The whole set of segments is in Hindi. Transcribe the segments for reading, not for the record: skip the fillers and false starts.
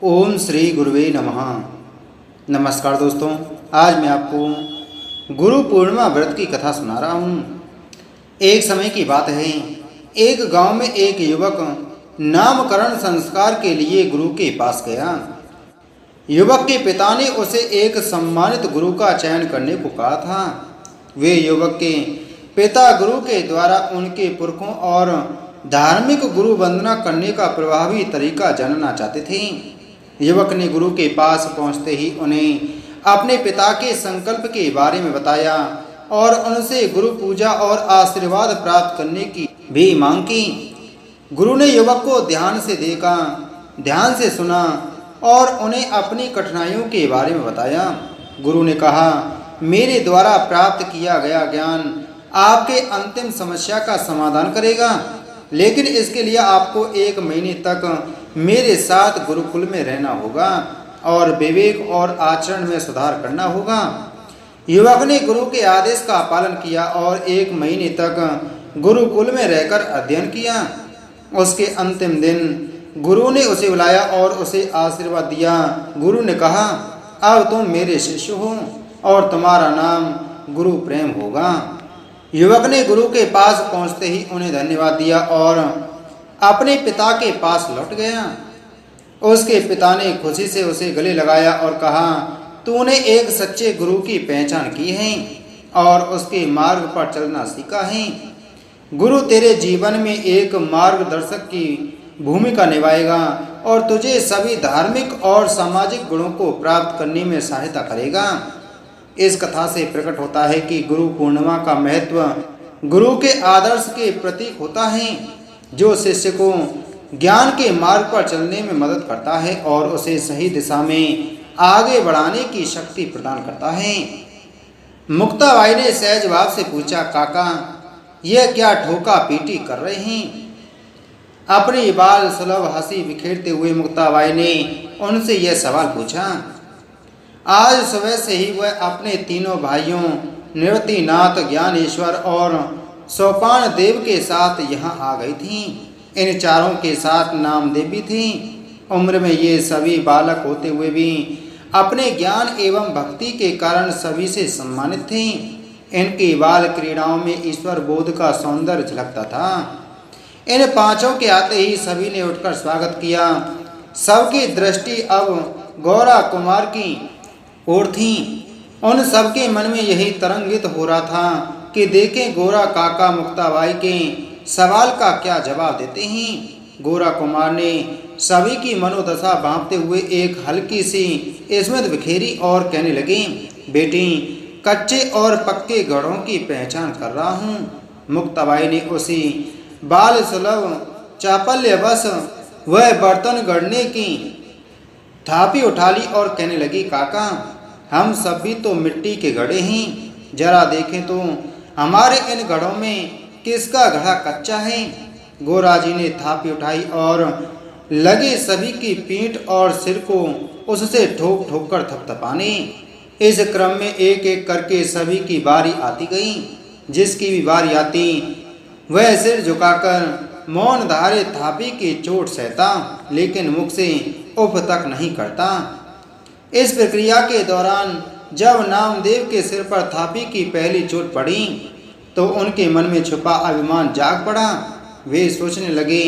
ओम श्री गुरुवे नमः। नमस्कार दोस्तों, आज मैं आपको गुरु पूर्णिमा व्रत की कथा सुना रहा हूँ। एक समय की बात है, एक गांव में एक युवक नामकरण संस्कार के लिए गुरु के पास गया। युवक के पिता ने उसे एक सम्मानित गुरु का चयन करने को कहा था। वे युवक के पिता गुरु के द्वारा उनके पुरखों और धार्मिक गुरु वंदना करने का प्रभावी तरीका जानना चाहते थे। युवक ने गुरु के पास पहुंचते ही उन्हें अपने पिता के संकल्प के बारे में बताया और उनसे गुरु पूजा और आशीर्वाद प्राप्त करने की भी मांग की। गुरु ने युवक को ध्यान से देखा, ध्यान से सुना और उन्हें अपनी कठिनाइयों के बारे में बताया। गुरु ने कहा, मेरे द्वारा प्राप्त किया गया ज्ञान आपके अंतिम समस्या का समाधान करेगा, लेकिन इसके लिए आपको 1 महीने तक मेरे साथ गुरुकुल में रहना होगा और विवेक और आचरण में सुधार करना होगा। युवक ने गुरु के आदेश का पालन किया और 1 महीने तक गुरुकुल में रहकर अध्ययन किया। उसके अंतिम दिन गुरु ने उसे बुलाया और उसे आशीर्वाद दिया। गुरु ने कहा, अब तुम मेरे शिष्य हो और तुम्हारा नाम गुरु प्रेम होगा। युवक ने गुरु के पास पहुंचते ही उन्हें धन्यवाद दिया और अपने पिता के पास लौट गया। उसके पिता ने खुशी से उसे गले लगाया और कहा, तूने एक सच्चे गुरु की पहचान की है और उसके मार्ग पर चलना सीखा है। गुरु तेरे जीवन में एक मार्गदर्शक की भूमिका निभाएगा और तुझे सभी धार्मिक और सामाजिक गुणों को प्राप्त करने में सहायता करेगा। इस कथा से प्रकट होता है कि गुरु पूर्णिमा का महत्व गुरु के आदर्श के प्रतीक होता है, जो शिष्य को ज्ञान के मार्ग पर चलने में मदद करता है और उसे सही दिशा में आगे बढ़ाने की शक्ति प्रदान करता है। मुक्ताबाई ने सहज भाव से पूछा, काका यह क्या ठोका पीटी कर रहे हैं? अपनी बाल सुलभ हंसी बिखेरते हुए मुक्ताबाई ने उनसे यह सवाल पूछा। आज सुबह से ही वह अपने तीनों भाइयों निवृत्तिनाथ, ज्ञानेश्वर और सोपान देव के साथ यहाँ आ गई थी। इन चारों के साथ नामदेव भी थी। उम्र में ये सभी बालक होते हुए भी अपने ज्ञान एवं भक्ति के कारण सभी से सम्मानित थे। इनकी बाल क्रीड़ाओं में ईश्वर बोध का सौंदर्य झलकता था। इन पांचों के आते ही सभी ने उठकर स्वागत किया। सबकी दृष्टि अब गौरा कुमार की ओर थी। उन सबके मन में यही तरंगित हो रहा था कि देखें गोरा काका मुक्ताबाई के सवाल का क्या जवाब देते हैं। गोरा कुमार ने सभी की मनोदशा भांपते हुए एक हल्की सी स्मित बिखेरी और कहने लगे, बेटी कच्चे और पक्के घड़ों की पहचान कर रहा हूँ। मुक्ताबाई ने उसी बाल सुलभ चापल्यवश वह बर्तन गढ़ने की थापी उठा ली और कहने लगी, काका हम सब भी तो मिट्टी के घड़े हैं, जरा देखें तो हमारे इन घड़ों में किसका घड़ा कच्चा है। गोरा जी ने थापी उठाई और लगे सभी की पीठ और सिर को उससे ठोक ठोक कर थपथपाने। इस क्रम में एक एक करके सभी की बारी आती गई। जिसकी भी बारी आती वह सिर झुकाकर मौन धारे थापी की चोट सहता, लेकिन मुख से उफ तक नहीं करता। इस प्रक्रिया के दौरान जब नामदेव के सिर पर थापी की पहली चोट पड़ी तो उनके मन में छुपा अभिमान जाग पड़ा। वे सोचने लगे,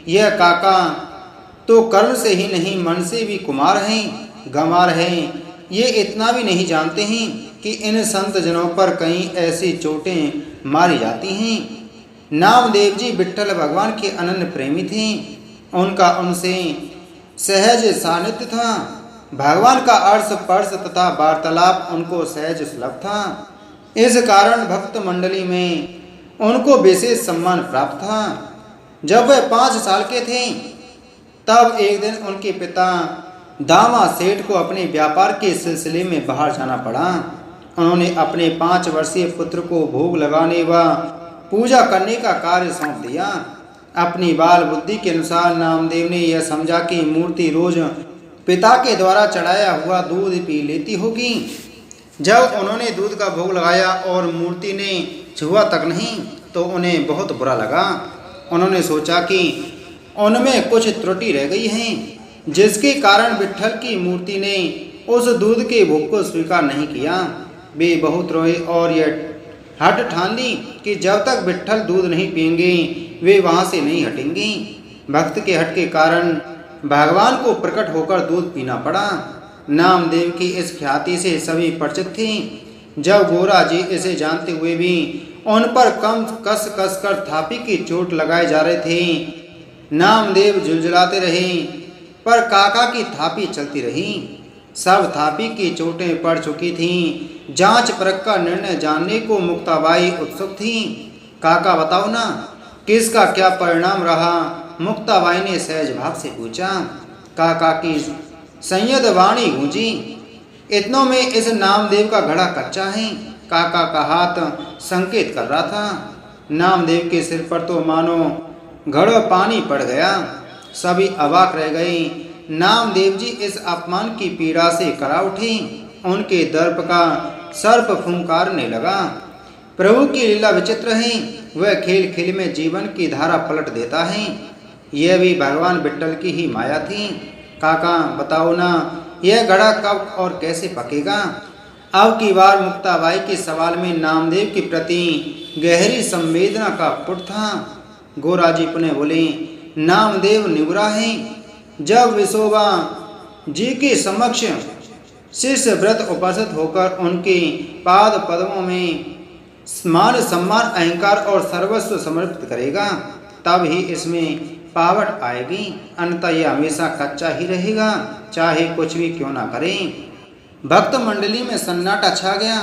यह काका तो कर्म से ही नहीं मन से भी कुमार हैं, गंवार हैं। ये इतना भी नहीं जानते हैं कि इन संत जनों पर कहीं ऐसी चोटें मारी जाती हैं। नामदेव जी विट्ठल भगवान के अनन्य प्रेमी थे। उनका उनसे सहज सानिध्य था। भगवान का अर्श पर्श तथा वार्तालाप उनको सहज सुलभ था। इस कारण भक्त मंडली में उनको विशेष सम्मान प्राप्त था। जब वह 5 साल के थे तब एक दिन उनके पिता दामा सेठ को अपने व्यापार के सिलसिले में बाहर जाना पड़ा। उन्होंने अपने 5 वर्षीय पुत्र को भोग लगाने व पूजा करने का कार्य सौंप दिया। अपनी बाल बुद्धि के अनुसार नामदेव ने यह समझा कि मूर्ति रोज पिता के द्वारा चढ़ाया हुआ दूध पी लेती होगी। जब उन्होंने दूध का भोग लगाया और मूर्ति ने छुआ तक नहीं तो उन्हें बहुत बुरा लगा। उन्होंने सोचा कि उनमें कुछ त्रुटि रह गई है। जिसके कारण विट्ठल की मूर्ति ने उस दूध के भोग को स्वीकार नहीं किया। वे बहुत रोए और यह हट ठान ली कि जब तक विट्ठल दूध नहीं पिएंगे वे वहाँ से नहीं हटेंगे। भक्त के हट के कारण भगवान को प्रकट होकर दूध पीना पड़ा। नामदेव की इस ख्याति से सभी परिचित थे। जब गोरा जी इसे जानते हुए भी उन पर कम कस कस कर थापी की चोट लगाए जा रहे थे, नामदेव झुलझुलाते रहे, पर काका की थापी चलती रही। सब थापी की चोटें पड़ चुकी थीं। जांच परख का निर्णय जानने को मुक्ताबाई उत्सुक थी। काका बताओ ना, किसका क्या परिणाम रहा? मुक्ताबाई ने सहज भाव से पूछा। काका की संयत वाणी गूंजी। इतनों में इस नामदेव का घड़ा कच्चा है। काका का हाथ संकेत कर रहा था। नामदेव के सिर पर तो मानो घड़ों पानी पड़ गया। सभी अवाक रह गए। नामदेव जी इस अपमान की पीड़ा से करा उठे। उनके दर्प का सर्प फुंकारने लगा। प्रभु की लीला विचित्र है। वह खेल खेल में जीवन की धारा पलट देता है। यह भी भगवान विट्ठल की ही माया थी। काका बताओ ना, यह घड़ा कब और कैसे पकेगा? अब की बार मुक्ताबाई के सवाल में नामदेव के प्रति गहरी संवेदना का पुट था। गोराजी पुनः बोले, नामदेव निगुरा है। जब विशोबा जी के समक्ष शिष्य व्रत उपस्थित होकर उनके पाद पद्मों में मान सम्मान अहंकार और सर्वस्व समर्पित करेगा, तब ही इसमें पावट आएगी। अन्यथा यह हमेशा कच्चा ही रहेगा, चाहे कुछ भी क्यों ना करें। भक्त मंडली में सन्नाटा छा गया,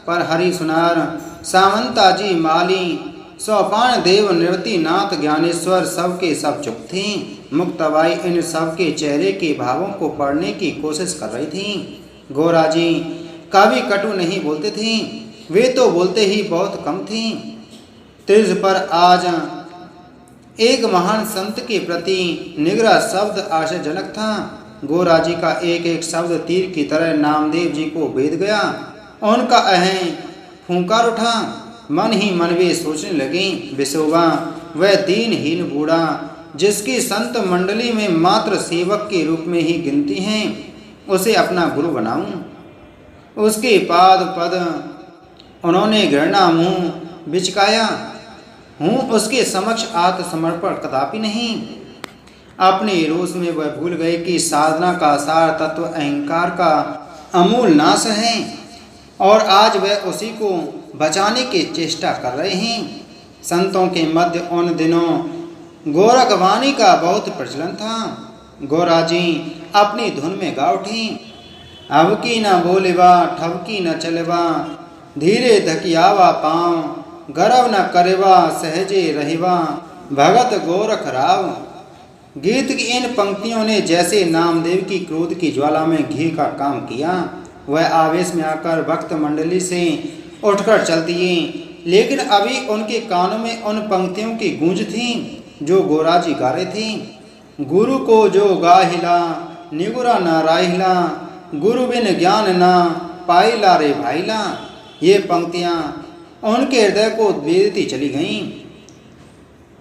पर हरि सुनार, सामंताजी, माली, सोपान देव, निवृत्ति नाथ, ज्ञानेश्वर सबके सब चुप थे। मुक्ताबाई इन सब के चेहरे के भावों को पढ़ने की कोशिश कर रही थी। गोराजी कभी कटु नहीं बोलते थे। वे तो बोलते ही बहुत कम थे। तीर्थ पर आज एक महान संत के प्रति निगरा शब्द आश्चर्यजनक था। गोराजी का एक एक शब्द तीर की तरह नामदेव जी को भेद गया। उनका अहं फूंकार उठा। मन ही मन वे सोचने लगे, विशोबा वह दीनहीन बूढ़ा जिसकी संत मंडली में मात्र सेवक के रूप में ही गिनती हैं, उसे अपना गुरु बनाऊं। उसके पाद पद उन्होंने घृणा मुंह बिचकाया हूँ। उसके समक्ष आत्मसमर्पण कदापि नहीं। अपने रोष में वह भूल गए कि साधना का सार तत्व अहंकार का अमूल नाश है, और आज वह उसी को बचाने की चेष्टा कर रहे हैं। संतों के मध्य उन दिनों गोरखवाणी का बहुत प्रचलन था। गोराजी अपनी धुन में गा उठी। अब की न बोलेवा, ठबकी न चलेवा, धीरे धकियावा पाँव, गर्व न करेवा, सहजे रहेवा, भगत गोरख राव। गीत की इन पंक्तियों ने जैसे नामदेव की क्रोध की ज्वाला में घी का काम किया। वह आवेश में आकर भक्त मंडली से उठकर चल दिए, लेकिन अभी उनके कानों में उन पंक्तियों की गूंज थी जो गोराजी गा रहे थे। गुरु को जो गाहिला, निगुरा न राहिला, गुरु बिन ज्ञान न पाइला रे भाईला। ये पंक्तियाँ उनके हृदय को वेदती चली गईं।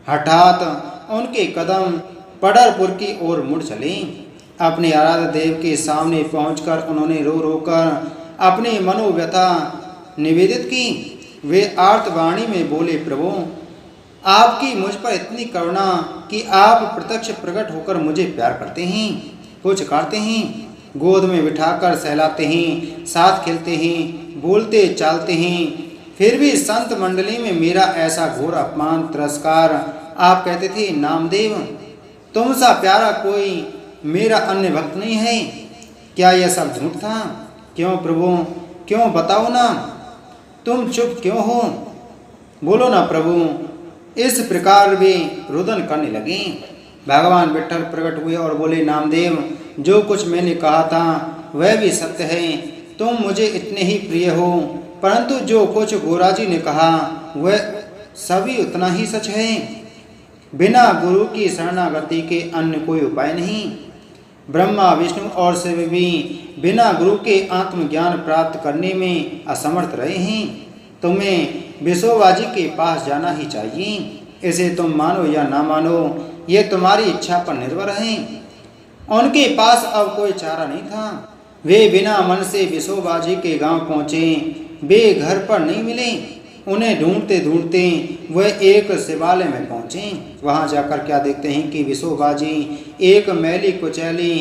हठात उनके कदम पडरपुर की ओर मुड़ चले। अपने आराध्य देव के सामने पहुंचकर उन्होंने रो रो कर अपनी मनोव्यथा निवेदित की। वे आर्तवाणी में बोले, प्रभु आपकी मुझ पर इतनी करुणा कि आप प्रत्यक्ष प्रकट होकर मुझे प्यार करते हैं, पुचकारते हैं, गोद में बिठाकर सहलाते हैं, साथ खेलते हैं, बोलते चालते हैं। फिर भी संत मंडली में मेरा ऐसा घोर अपमान तिरस्कार। आप कहते थे, नामदेव तुम सा प्यारा कोई मेरा अन्य भक्त नहीं है। क्या यह सब झूठ था? क्यों प्रभु, क्यों बताओ ना, तुम चुप क्यों हो? बोलो ना प्रभु। इस प्रकार वे रुदन करने लगे। भगवान विट्ठल प्रकट हुए और बोले, नामदेव जो कुछ मैंने कहा था वह भी सत्य है। तुम मुझे इतने ही प्रिय हो, परंतु जो कुछ गोराजी ने कहा वह सभी उतना ही सच है। बिना गुरु की शरणागति के अन्य कोई उपाय नहीं। ब्रह्मा विष्णु और शिव भी बिना गुरु के आत्मज्ञान प्राप्त करने में असमर्थ रहे हैं। तुम्हें विशोबाजी के पास जाना ही चाहिए। इसे तुम मानो या ना मानो, ये तुम्हारी इच्छा पर निर्भर है। उनके पास अब कोई चारा नहीं था। वे बिना मन से विशोबाजी के गांव पहुंचे। वे घर पर नहीं मिले। उन्हें ढूंढते ढूंढते वह एक शिवालय में पहुंचे। वहां जाकर क्या देखते हैं कि विशोबाजी एक मैली कुचैली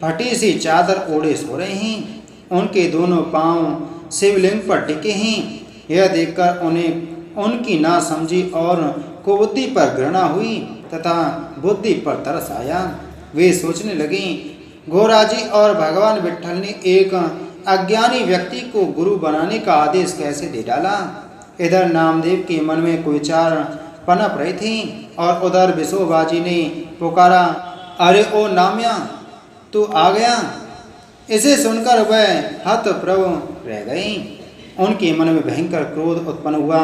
फटी सी चादर ओढ़े सो रहे हैं। उनके दोनों पांव शिवलिंग पर टिके हैं। यह देखकर उन्हें उनकी नासमझी और कुबुद्धि पर घृणा हुई तथा बुद्धि पर तरस आया। वे सोचने लगे, घोराजी और भगवान विट्ठल ने एक अज्ञानी व्यक्ति को गुरु बनाने का आदेश कैसे दे डाला। इधर नामदेव के मन में कोई विचार पनप रहे थे और उधर विशोबाजी ने पुकारा, अरे ओ नाम्या, तू आ गया। इसे सुनकर वह हतप्रभ रह गए। उनके मन में भयंकर क्रोध उत्पन्न हुआ।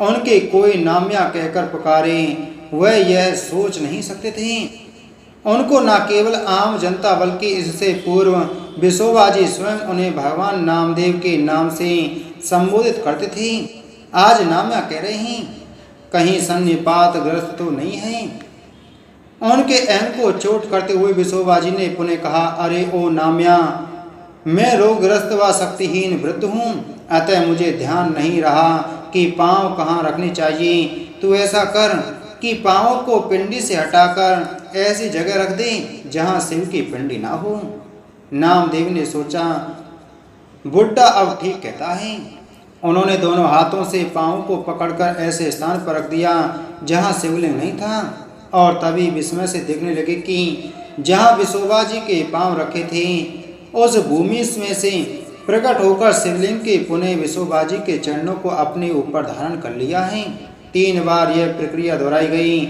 उनके कोई नाम्या कहकर पुकारे, वह यह सोच नहीं सकते थे। उनको न केवल आम जनता बल्कि इससे पूर्व विशोबाजी स्वयं उन्हें भगवान नामदेव के नाम से संबोधित करते थे। आज नाम्या कह रहे हैं, कहीं सन्निपात ग्रस्त तो नहीं है। उनके अहम को चोट करते हुए विशोबाजी ने पुनः कहा, अरे ओ नाम्या, मैं रोगग्रस्त व शक्तिहीन वृद्ध हूँ, अतः मुझे ध्यान नहीं रहा कि पाँव कहाँ रखनी चाहिए। तू ऐसा कर कि पाँव को पिंडी से हटाकर ऐसी जगह रख दे जहाँ शिव की पिंडी ना हो। नामदेव ने सोचा, बुड्ढा अब ठीक कहता है। उन्होंने दोनों हाथों से पाँव को पकड़कर ऐसे स्थान पर रख दिया जहाँ शिवलिंग नहीं था और तभी विस्मय से देखने लगे कि जहाँ विशोबाजी के पाँव रखे थे उस भूमि में से प्रकट होकर शिवलिंग के पुनः विशोबाजी के चरणों को अपने ऊपर धारण कर लिया है। 3 बार यह प्रक्रिया दोहराई गई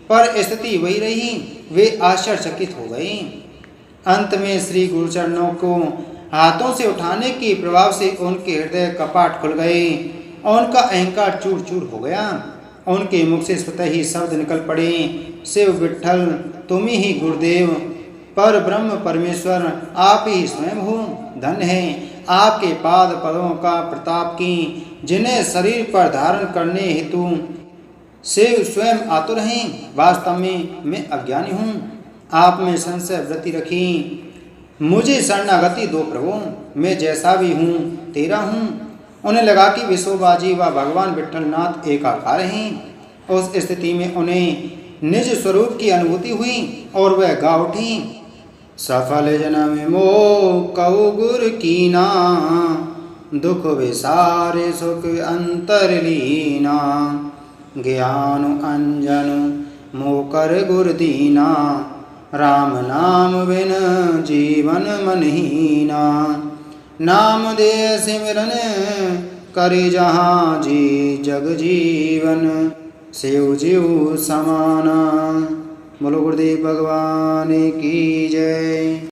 पर स्थिति वही रही। वे आश्चर्यचकित हो गए। अंत में श्री गुरुचरणों को हाथों से उठाने के प्रभाव से उनके हृदय कपाट खुल गए और उनका अहंकार चूर चूर हो गया। उनके मुख से स्वतः ही शब्द निकल पड़े, शिव विट्ठल तुम ही गुरुदेव, पर ब्रह्म परमेश्वर आप ही स्वयं हो। धन्य है आपके पाद पदों का प्रताप की, जिन्हें शरीर पर धारण करने हेतु शिव स्वयं आतुर हैं। वास्तव में मैं अज्ञानी हूँ, आप में संशय वृत्ति रखी। मुझे शरणागति दो प्रभु, मैं जैसा भी हूँ तेरा हूँ। उन्हें लगा कि विशोबाजी व भगवान विट्ठलनाथ एकाकार हैं। उस स्थिति में उन्हें निज स्वरूप की अनुभूति हुई और वह गा उठी, सफल जन्म मोह कऊ गुर कीना, दुख विसारे सुख अंतरलीना, ज्ञान अंजन मोकर गुर दीना, राम नाम बिन जीवन मनहीना, नाम दे सिमरन करे जहाँ जी जग जीवन, शिव जीव समाना। बोलो गुरुदेव भगवान की जय।